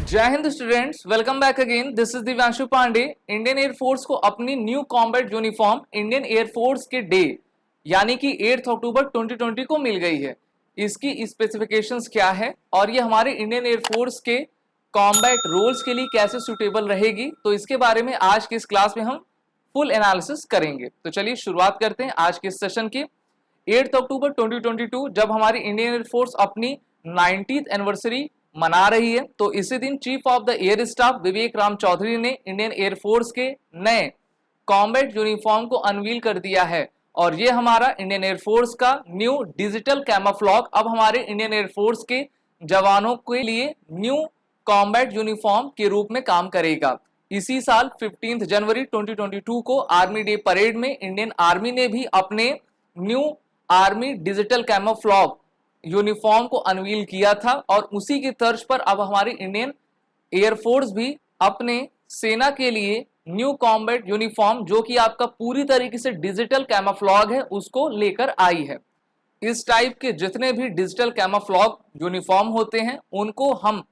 जय Hind students, welcome back again. This is Divyanshu Pandey. Indian air force को अपनी new combat uniform Indian air force के day यानी कि 8 अक्टूबर 2020 को मिल गई है। इसकी स्पेसिफिकेशंस क्या है और ये हमारे इंडियन एयरफोर्स के कॉम्बैट रोल्स के लिए कैसे सुटेबल रहेगी, तो इसके बारे में आज की इस क्लास में हम फुल एनालिसिस करेंगे। तो चलिए शुरुआत करते हैं आज के इस सेशन की। 8 अक्टूबर 2022 जब हमारी इंडियन एयरफोर्स अपनी 90th एनिवर्सरी मना रही है, तो इसी दिन chief of the air staff Vivek Ram Chaudhari ने इंडियन एयरफोर्स के नए कॉम्बैट यूनिफॉर्म को अनवील कर दिया है। और ये हमारा इंडियन एयरफोर्स का न्यू डिजिटल कैमोफ्लॉग अब हमारे इंडियन एयरफोर्स के जवानों के लिए न्यू कॉम्बैट यूनिफॉर्म के रूप में काम करेगा। इसी साल 15 जनवरी 2022 को आर्मी डे परेड में इंडियन आर्मी ने भी अपने न्यू आर्मी डिजिटल कैमोफ्लॉग यूनिफॉर्म को अनवील किया था और उसी की तर्ज पर अब हमारी इंडियन एयरफोर्स भी अपने सेना के लिए न्यू कॉम्बैट यूनिफॉर्म, जो कि आपका पूरी तरीके से डिजिटल कैमोफ्लॉग है, उसको लेकर आई है। इस टाइप के जितने भी डिजिटल कैमोफ्लॉग यूनिफॉर्म होते हैं उनको हम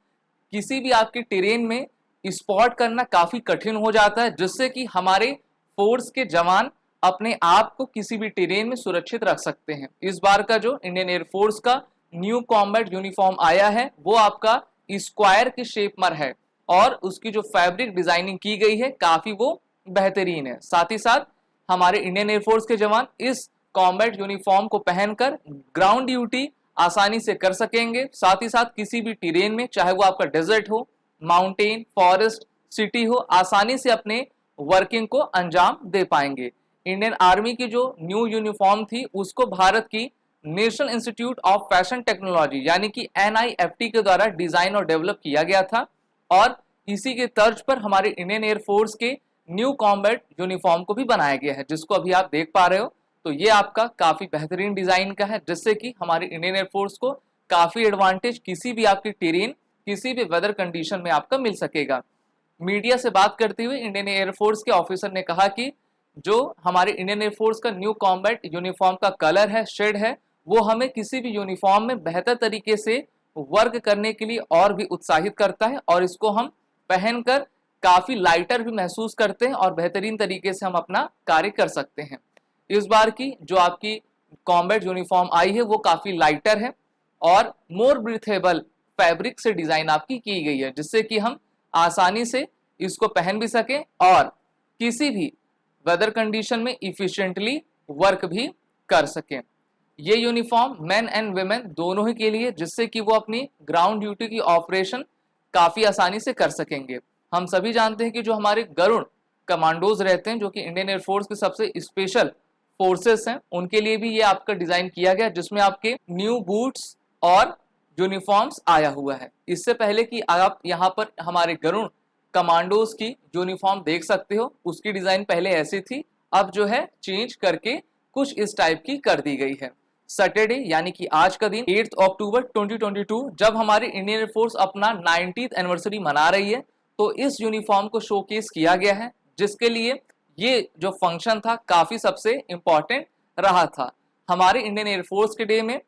किसी भी आपके टेरेन में स्पॉट करना काफी कठिन हो जाता है, जिससे कि हमारे फोर्स के जवान अपने आप को किसी भी टेरेन में सुरक्षित रख सकते हैं। इस बार का जो इंडियन एयरफोर्स का न्यू कॉम्बैट यूनिफॉर्म आया है वो आपका स्क्वायर के शेप में है और उसकी जो फैब्रिक डिजाइनिंग की गई है काफी वो बेहतरीन है। साथ ही साथ हमारे इंडियन एयरफोर्स के जवान इस कॉम्बैट यूनिफॉर्म को पहनकर ग्राउंड ड्यूटी आसानी से कर सकेंगे। साथ ही साथ किसी भी टेरेन में, चाहे वो आपका डेजर्ट हो, माउंटेन, फॉरेस्ट, सिटी हो, आसानी से अपने वर्किंग को अंजाम दे पाएंगे। इंडियन आर्मी की जो न्यू यूनिफॉर्म थी उसको भारत की national institute of fashion technology यानी कि NIFT के द्वारा डिजाइन और डेवलप किया गया था और इसी के तर्ज पर हमारे इंडियन एयरफोर्स के न्यू कॉम्बैट यूनिफॉर्म को भी बनाया गया है, जिसको अभी आप देख पा रहे हो। तो ये आपका काफी बेहतरीन डिजाइन का है, जिससे कि हमारे इंडियन एयरफोर्स को काफी एडवांटेज किसी भी आपकी टेरेन, किसी भी वेदर कंडीशन में आपका मिल सकेगा। मीडिया से बात करते हुए इंडियन एयरफोर्स के ऑफिसर ने कहा कि जो हमारे इंडियन एयरफोर्स का न्यू कॉम्बैट यूनिफॉर्म का कलर है, शेड है, वो हमें किसी भी यूनिफॉर्म में बेहतर तरीके से वर्क करने के लिए और भी उत्साहित करता है और इसको हम पहनकर काफी लाइटर भी महसूस करते हैं और बेहतरीन तरीके से हम अपना कार्य कर सकते हैं। इस बार की जो आपकी कॉम्बैट यूनिफॉर्म आई है वो काफी लाइटर है और मोर ब्रीथेबल फैब्रिक से डिजाइन आपकी की गई है, जिससे कि हम आसानी से इसको पहन भी सकें और किसी भी वेदर कंडीशन में इफिशिएंटली वर्क भी कर सकें। ये यूनिफॉर्म मेन एंड वुमेन दोनों ही के लिए, जिससे कि वो अपनी ग्राउंड ड्यूटी की ऑपरेशन काफी आसानी से कर सकेंगे। हम सभी जानते हैं कि जो हमारे गरुड़ कमांडोज रहते हैं, जो कि इंडियन एयरफोर्स के सबसे स्पेशल फोर्सेस हैं, उनके लिए भी ये आपका डिजाइन किया गया, जिसमें आपके न्यू बूट्स और यूनिफॉर्म्स आया हुआ है। इससे पहले कि आप यहाँ पर हमारे गरुड़ कमांडोज की यूनिफॉर्म देख सकते हो, उसकी डिजाइन पहले ऐसी थी, अब जो है चेंज करके कुछ इस टाइप की कर दी गई है। सैटरडे यानी कि आज का दिन 8 अक्टूबर 2022 जब हमारी इंडियन एयरफोर्स अपना 90th एनिवर्सरी मना रही है, तो इस यूनिफॉर्म को शोकेस किया गया है, जिसके लिए ये जो फंक्शन था काफी सबसे इंपॉर्टेंट रहा था। हमारे इंडियन एयरफोर्स के डे में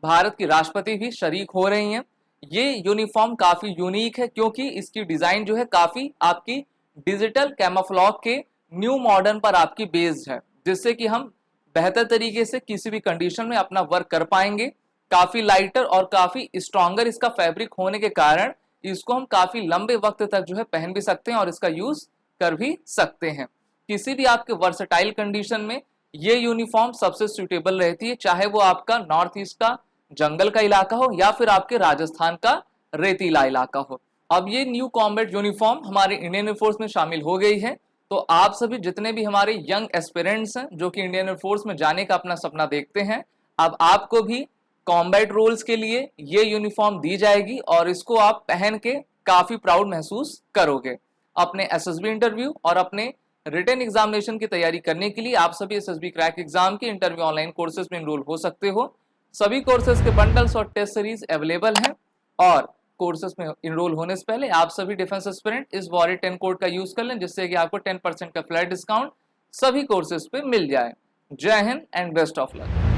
भारत की राष्ट्रपति भी शरीक हो रही हैं। ये यूनिफॉर्म काफी यूनिक है क्योंकि इसकी डिजाइन जो है काफी आपकी डिजिटल कैमोफ्लॉग के न्यू मॉडर्न पर आपकी बेस्ड है, जिससे कि हम बेहतर तरीके से किसी भी कंडीशन में अपना वर्क कर पाएंगे। काफी लाइटर और काफी स्ट्रॉन्गर इसका फैब्रिक होने के कारण इसको हम काफी लंबे वक्त तक जो है पहन भी सकते हैं और इसका यूज कर भी सकते हैं। किसी भी आपके वर्सटाइल कंडीशन में ये यूनिफॉर्म सबसे सुटेबल रहती है, चाहे वो आपका नॉर्थ ईस्ट का जंगल का इलाका हो या फिर आपके राजस्थान का रेतीला इलाका हो। अब ये न्यू कॉम्बैट यूनिफॉर्म हमारे इंडियन एयरफोर्स में शामिल हो गई है, तो आप सभी जितने भी हमारे यंग एस्पिरेंट्स हैं जो कि इंडियन एयरफोर्स में जाने का अपना सपना देखते हैं, अब आपको भी कॉम्बैट रोल्स के लिए ये यूनिफॉर्म दी जाएगी और इसको आप पहन के काफी प्राउड महसूस करोगे। अपने SSB इंटरव्यू और अपने रिटन एग्जामिनेशन की तैयारी करने के लिए आप सभी SSB क्रैक एग्जाम के इंटरव्यू ऑनलाइन कोर्सेज में एनरोल हो सकते हो। सभी कोर्सेज के बंडल्स और टेस्ट सीरीज अवेलेबल हैं और कोर्सेज में इनरोल होने से पहले आप सभी डिफेंस एस्पिरेंट इस वॉरियर 10 कोड का यूज कर लें, जिससे कि आपको 10% का फ्लैट डिस्काउंट सभी कोर्सेज पे मिल जाए। जय Hind and best of luck.